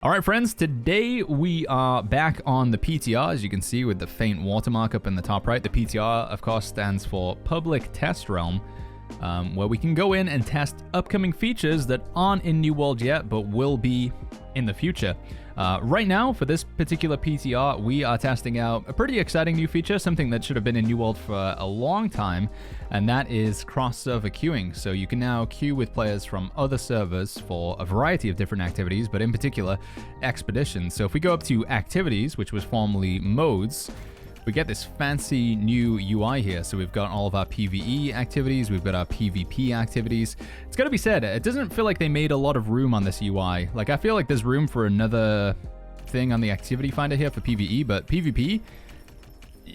All right, friends, today we are back on the PTR, as you can see with the faint watermark up in the top right. The PTR, of course, stands for Public Test Realm, where we can go in and test upcoming features that aren't in New World yet, but will be in the future. Right now, for this particular PTR, we are testing out a pretty exciting new feature, something that should have been in New World for a long time, and that is cross-server queuing. So you can now queue with players from other servers for a variety of different activities, but in particular, expeditions. So if we go up to activities, which was formerly modes, we get this fancy new UI here. So we've got all of our PvE activities, we've got our PvP activities. It's gotta be said, it doesn't feel like they made a lot of room on this UI. Like, I feel like there's room for another thing on the activity finder here for PvE, but PvP,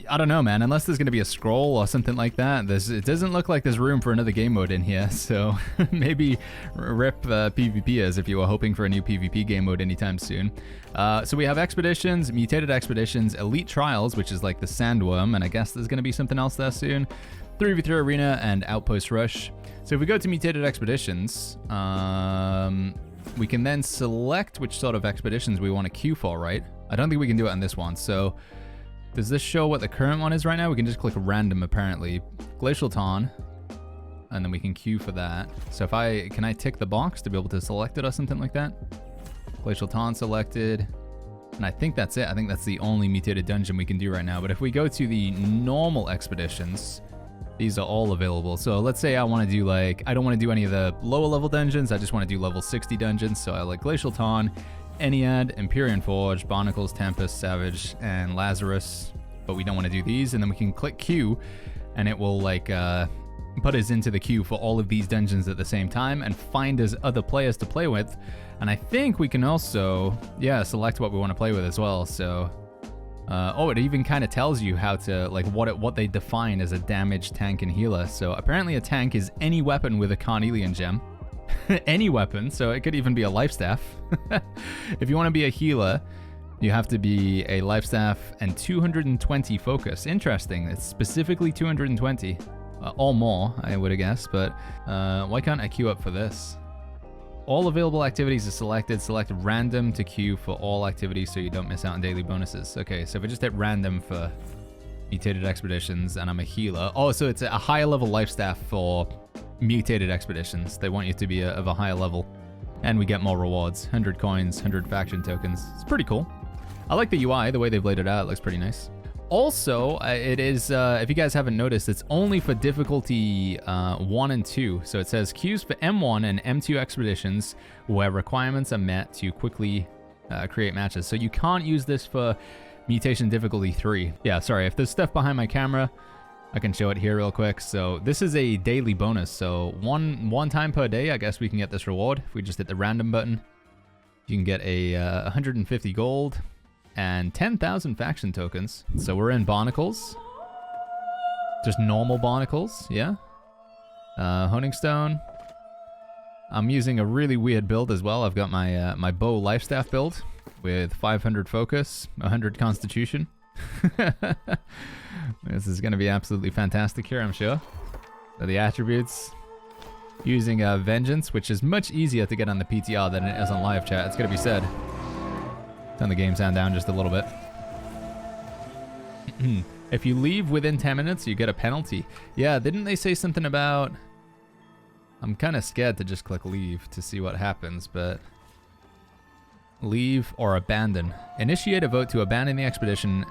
I don't know, man. Unless there's going to be a scroll or something like that, it doesn't look like there's room for another game mode in here. So maybe rip PvPers if you were hoping for a new PvP game mode anytime soon. So we have expeditions, mutated expeditions, elite trials, which is like the sandworm, and I guess there's going to be something else there soon. 3v3 arena and outpost rush. So if we go to mutated expeditions, we can then select which sort of expeditions we want to queue for, right? I don't think we can do it on this one. So does this show what the current one is right now? We can just click random, apparently. Glacial Tarn, and then we can queue for that. So can I tick the box to be able to select it or something like that? Glacial Tarn selected, and I think that's it. I think that's the only mutated dungeon we can do right now. But if we go to the normal expeditions, these are all available. So let's say I want to do I don't want to do any of the lower level dungeons. I just want to do level 60 dungeons. So I like Glacial Tarn, Ennead, Empyrean Forge, Barnacles, Tempest, Savage, and Lazarus, but we don't want to do these. And then we can click queue, and it will put us into the queue for all of these dungeons at the same time and find us other players to play with. And I think we can also, select what we want to play with as well. So, it even kind of tells you how to, what they define as a damage, tank, and healer. So apparently a tank is any weapon with a Carnelian gem. Any weapon, so it could even be a life staff. If you want to be a healer, you have to be a life staff and 220 focus. Interesting, it's specifically 220 or more, I would have guessed, but why can't I queue up for this? All available activities are selected. Select random to queue for all activities so you don't miss out on daily bonuses. Okay, so if I just hit random for mutated expeditions and I'm a healer. Oh, so it's a higher level life staff for mutated expeditions. They want you to be of a higher level, and we get more rewards. 100 coins, 100 faction tokens. It's pretty cool. I like the UI, the way they've laid it out. It looks pretty nice. Also, it is, if you guys haven't noticed, it's only for difficulty 1 and 2. So it says queues for M1 and M2 expeditions where requirements are met to quickly create matches. So you can't use this for mutation difficulty 3. Yeah, sorry, if there's stuff behind my camera, I can show it here real quick. So this is a daily bonus. So one time per day, I guess we can get this reward. If we just hit the random button, you can get a 150 gold and 10,000 faction tokens. So we're in Barnacles. Just normal Barnacles, yeah. Honing Stone. I'm using a really weird build as well. I've got my my bow lifestaff build with 500 focus, 100 constitution. This is going to be absolutely fantastic here, I'm sure. So the attributes, using Vengeance, which is much easier to get on the PTR than it is on live chat. It's going to be said. Turn the game sound down just a little bit. If you leave within 10 minutes, you get a penalty. Yeah, didn't they say something about... I'm kind of scared to just click leave to see what happens, but... Leave or abandon. Initiate a vote to abandon the expedition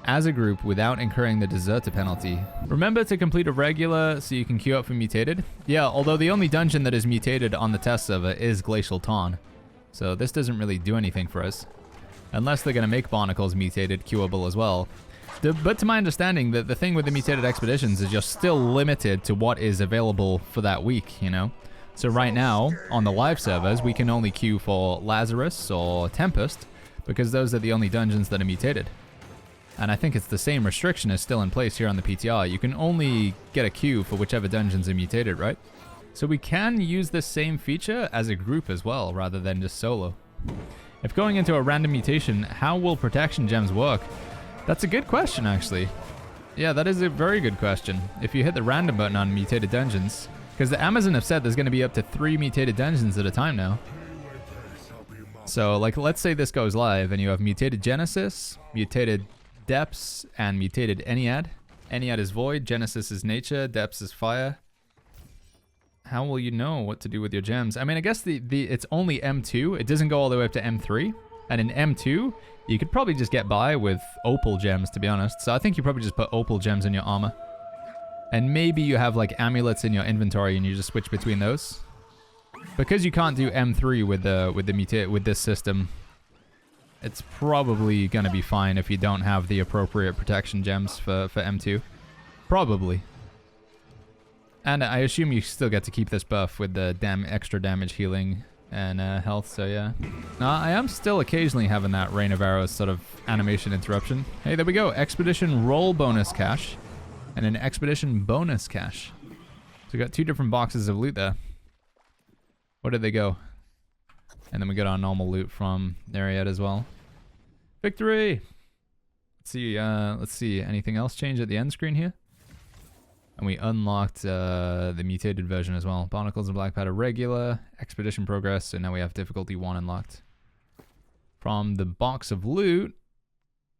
as a group without incurring the deserter penalty. Remember to complete a regular so you can queue up for mutated. Yeah, although the only dungeon that is mutated on the test server is Glacial Tarn. So this doesn't really do anything for us. Unless they're going to make Barnacles mutated queuable as well. But to my understanding, the thing with the mutated expeditions is you're still limited to what is available for that week, you know? So right now, on the live servers, we can only queue for Lazarus or Tempest, because those are the only dungeons that are mutated. And I think it's the same restriction is still in place here on the PTR. You can only get a queue for whichever dungeons are mutated, right? So we can use this same feature as a group as well, rather than just solo. If going into a random mutation, how will protection gems work? That's a good question, actually. Yeah, that is a very good question. If you hit the random button on mutated dungeons, because the Amazon have said there's going to be up to 3 mutated dungeons at a time now. So, like, let's say this goes live and you have mutated Genesis, mutated Depths, and mutated Ennead. Ennead is Void, Genesis is Nature, Depths is Fire. How will you know what to do with your gems? I mean, I guess it's only M2. It doesn't go all the way up to M3. And in M2, you could probably just get by with Opal gems, to be honest. So I think you probably just put Opal gems in your armor. And maybe you have, like, amulets in your inventory and you just switch between those. Because you can't do M3 with this system, it's probably gonna be fine if you don't have the appropriate protection gems for M2. Probably. And I assume you still get to keep this buff with the extra damage healing and health, so yeah. I am still occasionally having that Rain of Arrows sort of animation interruption. Hey, there we go. Expedition roll bonus cache and an expedition bonus cache. So we got 2 different boxes of loot there. Where did they go? And then we got our normal loot from Ariad as well. Victory! Let's see. Anything else change at the end screen here? And we unlocked the mutated version as well. Barnacles and Black Powder regular, expedition progress, and now we have difficulty 1 unlocked. From the box of loot,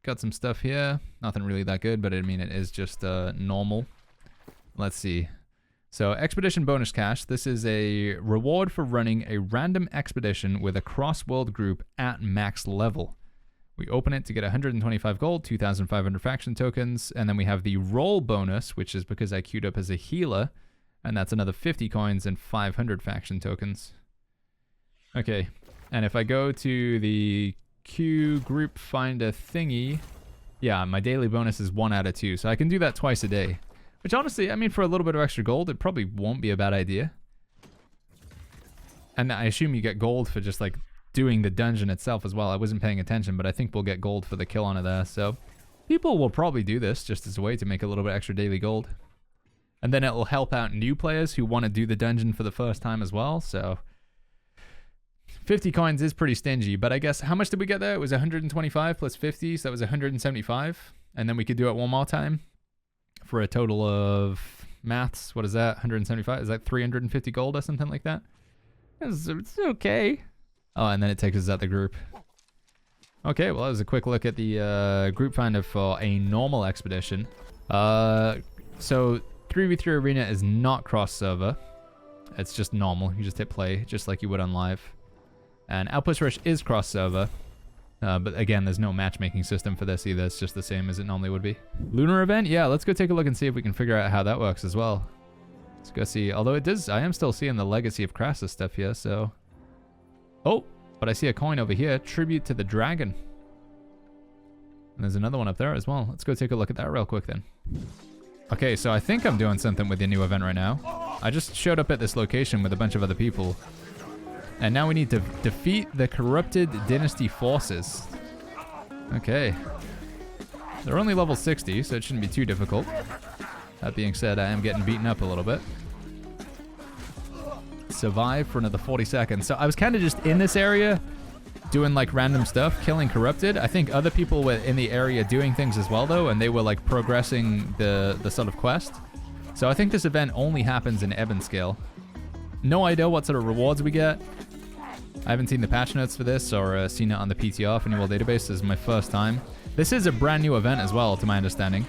got some stuff here. Nothing really that good, but I mean it is just normal. Let's see. So, Expedition Bonus Cache, this is a reward for running a random expedition with a cross-world group at max level. We open it to get 125 gold, 2,500 faction tokens, and then we have the roll bonus, which is because I queued up as a healer, and that's another 50 coins and 500 faction tokens. Okay, and if I go to the queue group finder thingy, yeah, my daily bonus is 1 out of 2, so I can do that twice a day. Which honestly, I mean, for a little bit of extra gold, it probably won't be a bad idea. And I assume you get gold for just, like, doing the dungeon itself as well. I wasn't paying attention, but I think we'll get gold for the kill on it there. So people will probably do this just as a way to make a little bit extra daily gold. And then it'll help out new players who want to do the dungeon for the first time as well. So 50 coins is pretty stingy, but I guess how much did we get there? It was 125 plus 50, so that was 175. And then we could do it one more time. For a total of maths, what is that? 175? Is that 350 gold or something like that? It's okay. Oh, and then it takes us out the group. Okay, well, that was a quick look at the group finder for a normal expedition. So 3v3 arena is not cross server. It's just normal. You just hit play, just like you would on live. And Outpost Rush is cross server. But again, there's no matchmaking system for this either. It's just the same as it normally would be. Lunar event? Yeah, let's go take a look and see if we can figure out how that works as well. Let's go see. Although it does, I am still seeing the Legacy of Crassus stuff here, so... Oh, but I see a coin over here. Tribute to the Dragon. And there's another one up there as well. Let's go take a look at that real quick then. Okay, so I think I'm doing something with the new event right now. I just showed up at this location with a bunch of other people. And now we need to defeat the corrupted dynasty forces. Okay. They're only level 60, so it shouldn't be too difficult. That being said, I am getting beaten up a little bit. Survive for another 40 seconds. So I was kind of just in this area doing like random stuff, killing corrupted. I think other people were in the area doing things as well though, and they were like progressing the sort of quest. So I think this event only happens in Ebon scale. No idea what sort of rewards we get. I haven't seen the patch notes for this or seen it on the PTR for New World Database. This is my first time. This is a brand new event as well, to my understanding.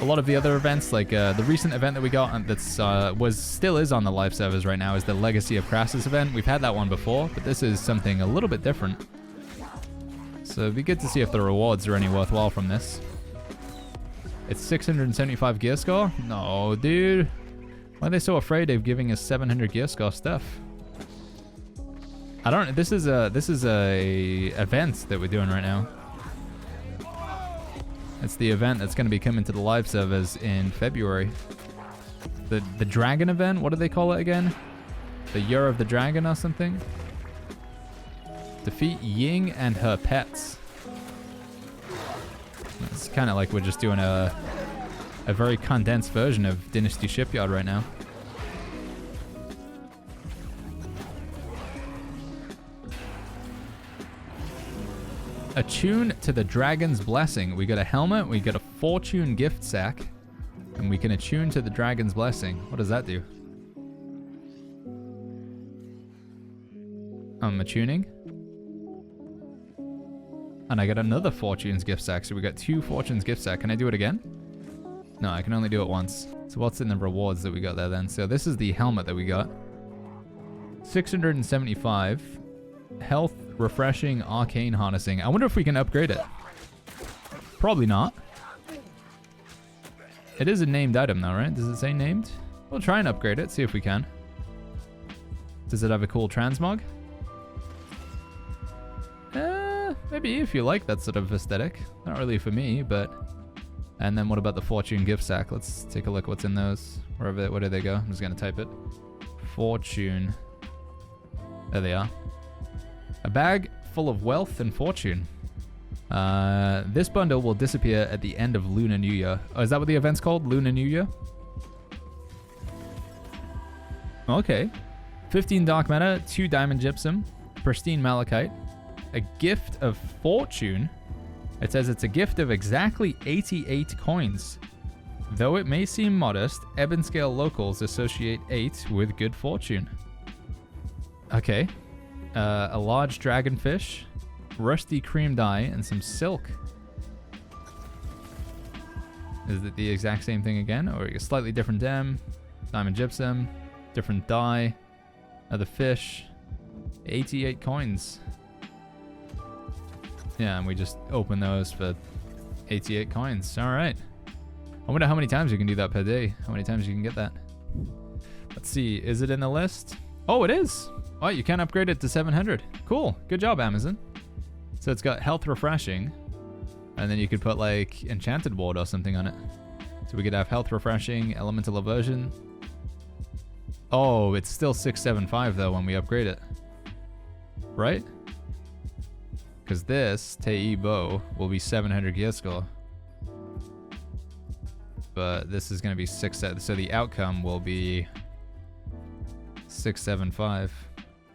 A lot of the other events, like the recent event that we got that's still is on the live servers right now, is the Legacy of Crassus event. We've had that one before, but this is something a little bit different. So it'd be good to see if the rewards are any worthwhile from this. It's 675 gear score? No, dude. Why are they so afraid of giving us 700 gear score stuff? I don't. This is a event that we're doing right now. It's the event that's going to be coming to the live servers in February. The dragon event. What do they call it again? The Year of the Dragon or something. Defeat Ying and her pets. It's kind of like we're just doing a very condensed version of Dynasty Shipyard right now. Attune to the Dragon's Blessing. We got a helmet, we got a fortune gift sack, and we can attune to the Dragon's Blessing. What does that do? I'm attuning. And I got another Fortunes gift sack. So we got 2 Fortunes gift sack. Can I do it again? No, I can only do it once. So what's in the rewards that we got there then? So this is the helmet that we got. 675. Health, refreshing, arcane harnessing. I wonder if we can upgrade it. Probably not. It is a named item though, right? Does it say named? We'll try and upgrade it, see if we can. Does it have a cool transmog? Maybe if you like that sort of aesthetic. Not really for me, but... And then what about the Fortune gift sack? Let's take a look what's in those. Where do they go? I'm just going to type it. Fortune. There they are. A bag full of wealth and fortune. This bundle will disappear at the end of Lunar New Year. Oh, is that what the event's called? Lunar New Year? Okay. 15 dark matter, 2 diamond gypsum, pristine malachite, a gift of fortune. It says it's a gift of exactly 88 coins. Though it may seem modest, Ebon Scale locals associate 8 with good fortune. Okay. A large dragonfish, rusty cream dye, and some silk. Is it the exact same thing again? Or a slightly different gem? Diamond gypsum, different dye, another fish, 88 coins. Yeah, and we just open those for 88 coins. All right. I wonder how many times you can do that per day. How many times you can get that. Let's see. Is it in the list? Oh, it is. Oh, you can upgrade it to 700. Cool. Good job, Amazon. So it's got health refreshing. And then you could put like enchanted ward or something on it. So we could have health refreshing, elemental aversion. Oh, it's still 675 though when we upgrade it. Right? Because this Tei bow will be 700 gear score. But this is going to be 6. So the outcome will be 675.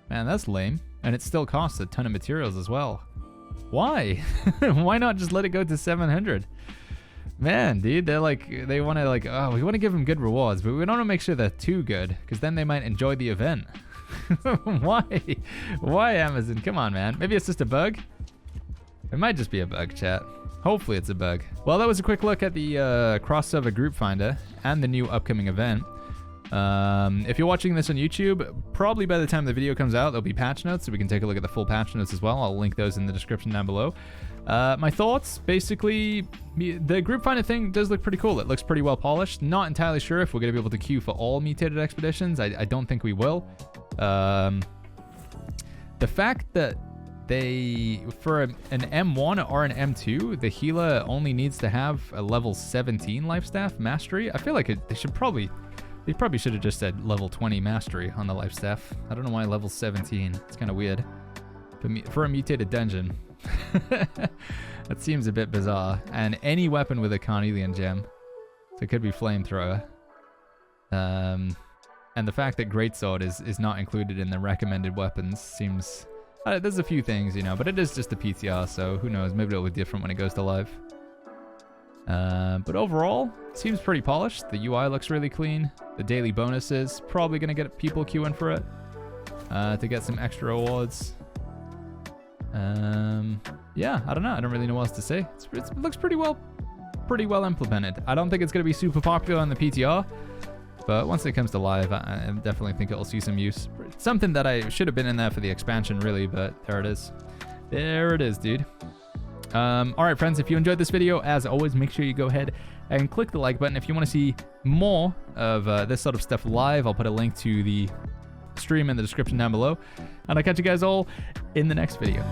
Man, that's lame. And it still costs a ton of materials as well. Why? Why not just let it go to 700? Man, dude, they're like, they want to like, oh, we want to give them good rewards, but we don't want to make sure they're too good, because then they might enjoy the event. Why? Why, Amazon? Come on, man. Maybe it's just a bug? It might just be a bug, chat. Hopefully it's a bug. Well, that was a quick look at the cross-server group finder and the new upcoming event. If you're watching this on YouTube, probably by the time the video comes out, there'll be patch notes, so we can take a look at the full patch notes as well. I'll link those in the description down below. My thoughts, basically, the group finder thing does look pretty cool. It looks pretty well polished. Not entirely sure if we're going to be able to queue for all mutated expeditions. I don't think we will. The fact that for an M1 or an M2, the healer only needs to have a level 17 lifestaff mastery. I feel like they probably should have just said level 20 mastery on the lifestaff. I don't know why level 17. It's kind of weird. For a mutated dungeon. That seems a bit bizarre. And any weapon with a carnelian gem. So it could be flamethrower. And the fact that greatsword is not included in the recommended weapons seems... there's a few things, you know, but it is just a PTR, so who knows? Maybe it'll be different when it goes to live. But overall, it seems pretty polished. The UI looks really clean. The daily bonuses, probably going to get people queuing for it to get some extra rewards. Yeah, I don't know. I don't really know what else to say. It looks pretty well implemented. I don't think it's going to be super popular on the PTR, but once it comes to live, I definitely think it'll see some use. It's something that I should have been in there for the expansion, really, but there it is. There it is, dude. All right, friends, if you enjoyed this video, as always, make sure you go ahead and click the like button. If you want to see more of this sort of stuff live, I'll put a link to the stream in the description down below. And I'll catch you guys all in the next video.